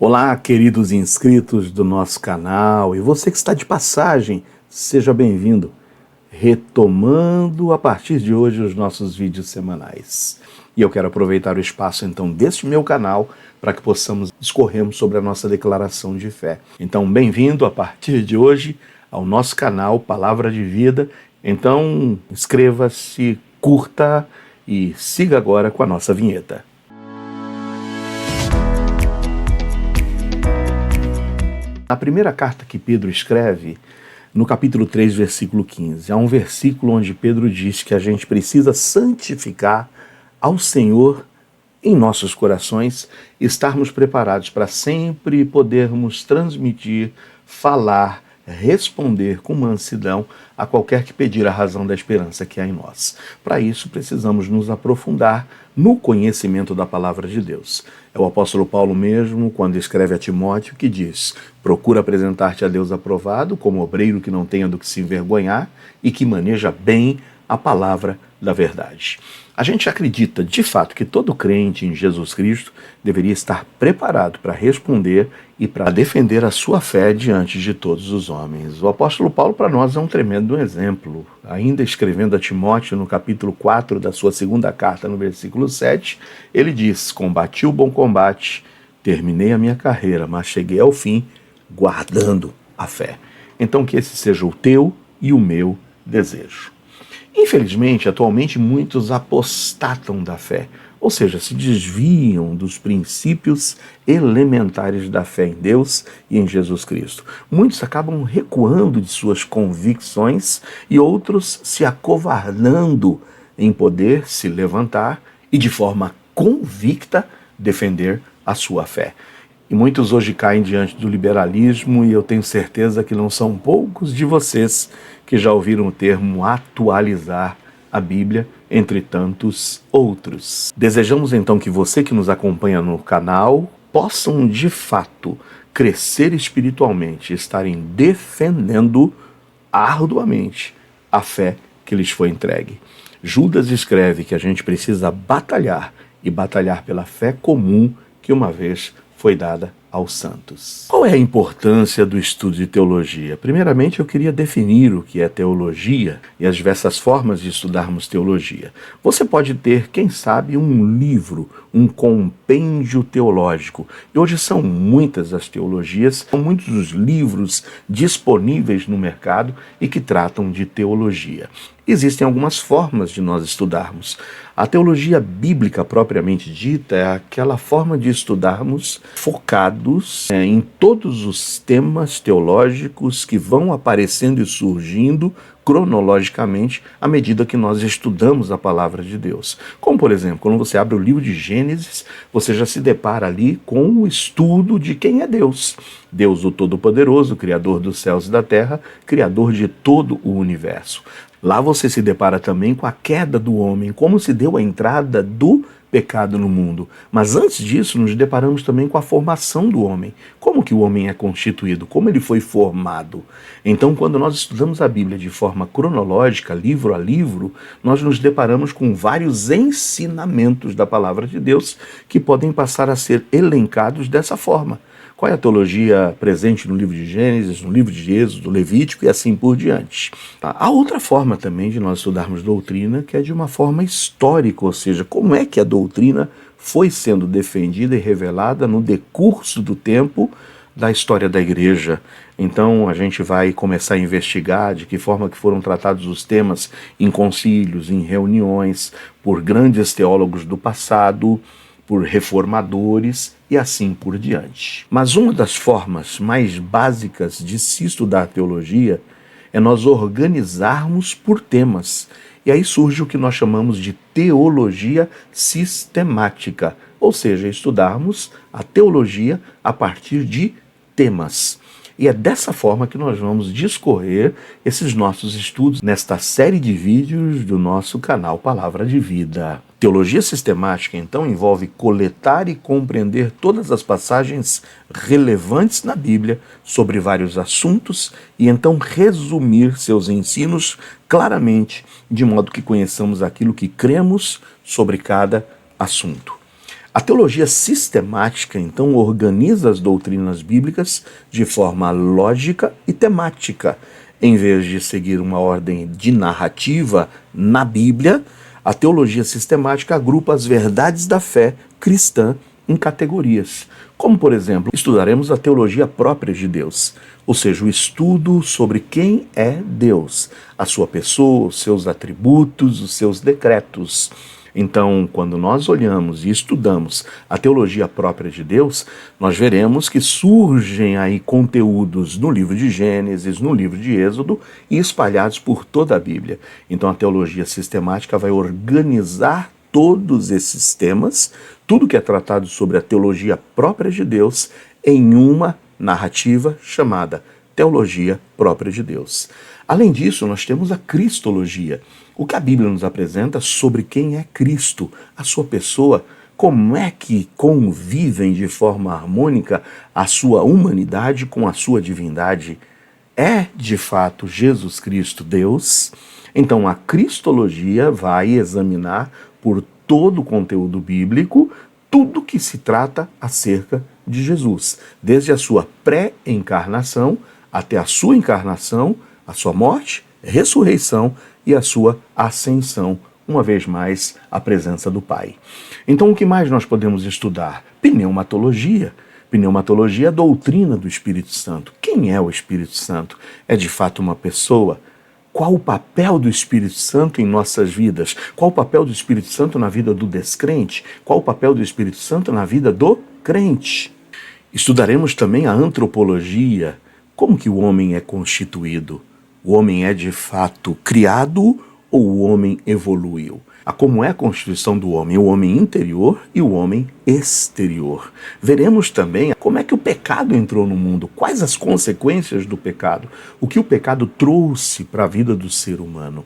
Olá, queridos inscritos do nosso canal, e você que está de passagem, seja bem-vindo. Retomando a partir de hoje os nossos vídeos semanais. E eu quero aproveitar o espaço então deste meu canal para que possamos discorrermos sobre a nossa declaração de fé. Então, bem-vindo a partir de hoje ao nosso canal Palavra de Vida. Então, inscreva-se, curta e siga agora com a nossa vinheta. Na primeira carta que Pedro escreve, no capítulo 3, versículo 15, há um versículo onde Pedro diz que a gente precisa santificar ao Senhor em nossos corações, estarmos preparados para sempre podermos transmitir, falar, responder com mansidão a qualquer que pedir a razão da esperança que há em nós. Para isso, precisamos nos aprofundar no conhecimento da palavra de Deus. É o apóstolo Paulo mesmo, quando escreve a Timóteo, que diz: procura apresentar-te a Deus aprovado, como obreiro que não tenha do que se envergonhar e que maneja bem a palavra da verdade. A gente acredita, de fato, que todo crente em Jesus Cristo deveria estar preparado para responder e para defender a sua fé diante de todos os homens. O apóstolo Paulo, para nós, é um tremendo exemplo. Ainda escrevendo a Timóteo, no capítulo 4 da sua segunda carta, no versículo 7, ele diz: combati o bom combate, terminei a minha carreira, mas cheguei ao fim, guardando a fé. Então, que esse seja o teu e o meu desejo. Infelizmente, atualmente muitos apostatam da fé, ou seja, se desviam dos princípios elementares da fé em Deus e em Jesus Cristo. Muitos acabam recuando de suas convicções e outros se acovardando em poder se levantar e de forma convicta defender a sua fé. E muitos hoje caem diante do liberalismo, e eu tenho certeza que não são poucos de vocês que já ouviram o termo atualizar a Bíblia, entre tantos outros. Desejamos então que você que nos acompanha no canal possam de fato crescer espiritualmente, estarem defendendo arduamente a fé que lhes foi entregue. Judas escreve que a gente precisa batalhar, e batalhar pela fé comum que uma vez foi dada aos santos. Qual é a importância do estudo de teologia? Primeiramente, eu queria definir o que é teologia e as diversas formas de estudarmos teologia. Você pode ter, quem sabe, um livro, um compêndio teológico. E hoje são muitas as teologias, são muitos os livros disponíveis no mercado e que tratam de teologia. Existem algumas formas de nós estudarmos. A teologia bíblica propriamente dita é aquela forma de estudarmos focados em todos os temas teológicos que vão aparecendo e surgindo cronologicamente à medida que nós estudamos a palavra de Deus. Como, por exemplo, quando você abre o livro de Gênesis, você já se depara ali com o estudo de quem é Deus. Deus, o Todo-Poderoso, Criador dos céus e da terra, Criador de todo o universo. Lá você se depara também com a queda do homem, como se deu a entrada do pecado no mundo. Mas antes disso, nos deparamos também com a formação do homem. Como que o homem é constituído? Como ele foi formado? Então, quando nós estudamos a Bíblia de forma cronológica, livro a livro, nós nos deparamos com vários ensinamentos da palavra de Deus que podem passar a ser elencados dessa forma. Qual é a teologia presente no livro de Gênesis, no livro de Êxodo, Levítico e assim por diante? Há outra forma também de nós estudarmos doutrina, que é de uma forma histórica, ou seja, como é que a doutrina foi sendo defendida e revelada no decurso do tempo da história da igreja. Então a gente vai começar a investigar de que forma que foram tratados os temas em concílios, em reuniões, por grandes teólogos do passado, por reformadores e assim por diante. Mas uma das formas mais básicas de se estudar teologia é nós organizarmos por temas. E aí surge o que nós chamamos de teologia sistemática, ou seja, estudarmos a teologia a partir de temas. E é dessa forma que nós vamos discorrer esses nossos estudos nesta série de vídeos do nosso canal Palavra de Vida. Teologia sistemática, então, envolve coletar e compreender todas as passagens relevantes na Bíblia sobre vários assuntos e então resumir seus ensinos claramente, de modo que conheçamos aquilo que cremos sobre cada assunto. A teologia sistemática, então, organiza as doutrinas bíblicas de forma lógica e temática. Em vez de seguir uma ordem de narrativa na Bíblia, a teologia sistemática agrupa as verdades da fé cristã em categorias. Como, por exemplo, estudaremos a teologia própria de Deus, ou seja, o estudo sobre quem é Deus, a sua pessoa, os seus atributos, os seus decretos. Então, quando nós olhamos e estudamos a teologia própria de Deus, nós veremos que surgem aí conteúdos no livro de Gênesis, no livro de Êxodo e espalhados por toda a Bíblia. Então, a teologia sistemática vai organizar todos esses temas, tudo que é tratado sobre a teologia própria de Deus, em uma narrativa chamada teologia própria de Deus. Além disso, nós temos a cristologia, o que a Bíblia nos apresenta sobre quem é Cristo, a sua pessoa, como é que convivem de forma harmônica a sua humanidade com a sua divindade. É, de fato, Jesus Cristo Deus? Então, a cristologia vai examinar por todo o conteúdo bíblico tudo que se trata acerca de Jesus, desde a sua pré-encarnação até a sua encarnação, a sua morte, ressurreição e a sua ascensão, uma vez mais, à presença do Pai. Então, o que mais nós podemos estudar? Pneumatologia. Pneumatologia é a doutrina do Espírito Santo. Quem é o Espírito Santo? É de fato uma pessoa? Qual o papel do Espírito Santo em nossas vidas? Qual o papel do Espírito Santo na vida do descrente? Qual o papel do Espírito Santo na vida do crente? Estudaremos também a antropologia. Como que o homem é constituído? O homem é de fato criado ou o homem evoluiu? Como é a constituição do homem? O homem interior e o homem exterior. Veremos também como é que o pecado entrou no mundo, quais as consequências do pecado, o que o pecado trouxe para a vida do ser humano.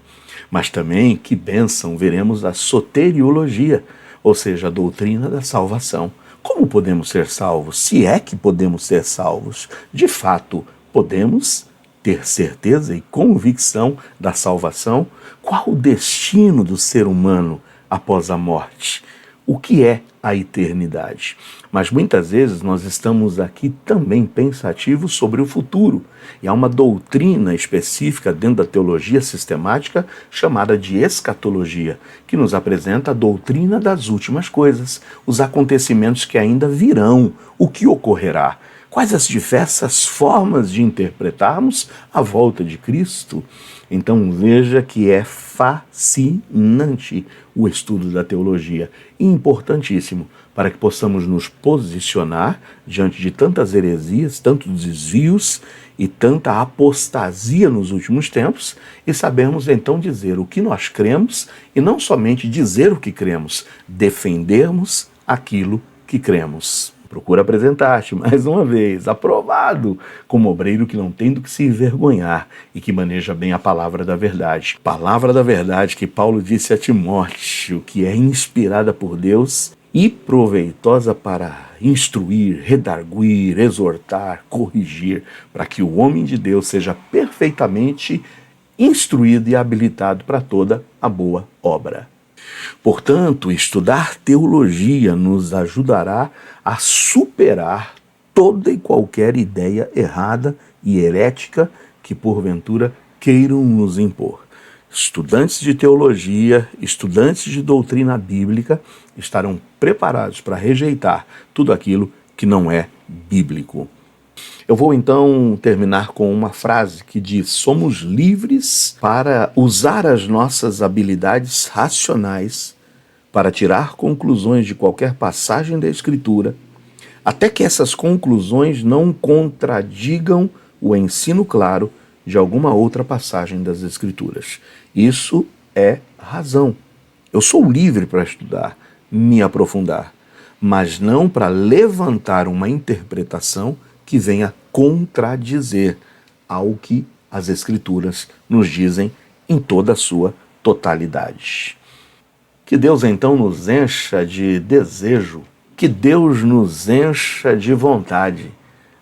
Mas também, que bênção, veremos a soteriologia, ou seja, a doutrina da salvação. Como podemos ser salvos? Se é que podemos ser salvos, de fato, podemos ter certeza e convicção da salvação? Qual o destino do ser humano após a morte? O que é a eternidade? Mas muitas vezes nós estamos aqui também pensativos sobre o futuro. E há uma doutrina específica dentro da teologia sistemática chamada de escatologia, que nos apresenta a doutrina das últimas coisas, os acontecimentos que ainda virão, o que ocorrerá. Quais as diversas formas de interpretarmos a volta de Cristo? Então veja que é fascinante o estudo da teologia e importantíssimo para que possamos nos posicionar diante de tantas heresias, tantos desvios e tanta apostasia nos últimos tempos e sabermos então dizer o que nós cremos e não somente dizer o que cremos, defendermos aquilo que cremos. Procura apresentar-te, mais uma vez, aprovado, como obreiro que não tem do que se envergonhar e que maneja bem a palavra da verdade. Palavra da verdade que Paulo disse a Timóteo, que é inspirada por Deus e proveitosa para instruir, redarguir, exortar, corrigir, para que o homem de Deus seja perfeitamente instruído e habilitado para toda a boa obra. Portanto, estudar teologia nos ajudará a superar toda e qualquer ideia errada e herética que porventura queiram nos impor. Estudantes de teologia, estudantes de doutrina bíblica estarão preparados para rejeitar tudo aquilo que não é bíblico. Eu vou então terminar com uma frase que diz: somos livres para usar as nossas habilidades racionais para tirar conclusões de qualquer passagem da Escritura, até que essas conclusões não contradigam o ensino claro de alguma outra passagem das Escrituras. Isso é razão. Eu sou livre para estudar, me aprofundar, mas não para levantar uma interpretação que venha contradizer ao que as Escrituras nos dizem em toda a sua totalidade. Que Deus então nos encha de desejo, que Deus nos encha de vontade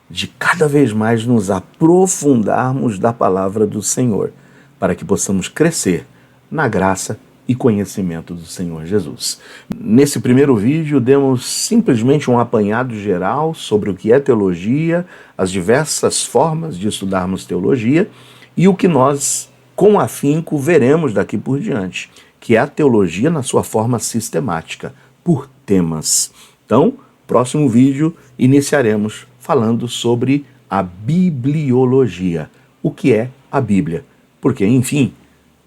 de cada vez mais nos aprofundarmos da palavra do Senhor, para que possamos crescer na graça e conhecimento do Senhor Jesus. Nesse primeiro vídeo, demos simplesmente um apanhado geral sobre o que é teologia, as diversas formas de estudarmos teologia e o que nós, com afinco, veremos daqui por diante, que é a teologia na sua forma sistemática, por temas. Então, próximo vídeo, iniciaremos falando sobre a bibliologia. O que é a Bíblia? Porque, enfim,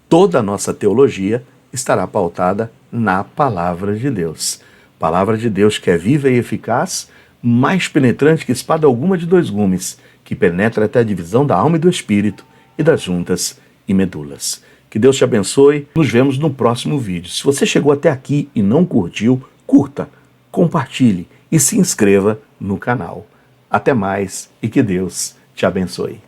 toda a nossa teologia estará pautada na Palavra de Deus. Palavra de Deus que é viva e eficaz, mais penetrante que espada alguma de dois gumes, que penetra até a divisão da alma e do espírito e das juntas e medulas. Que Deus te abençoe. Nos vemos no próximo vídeo. Se você chegou até aqui e não curtiu, curta, compartilhe e se inscreva no canal. Até mais e que Deus te abençoe.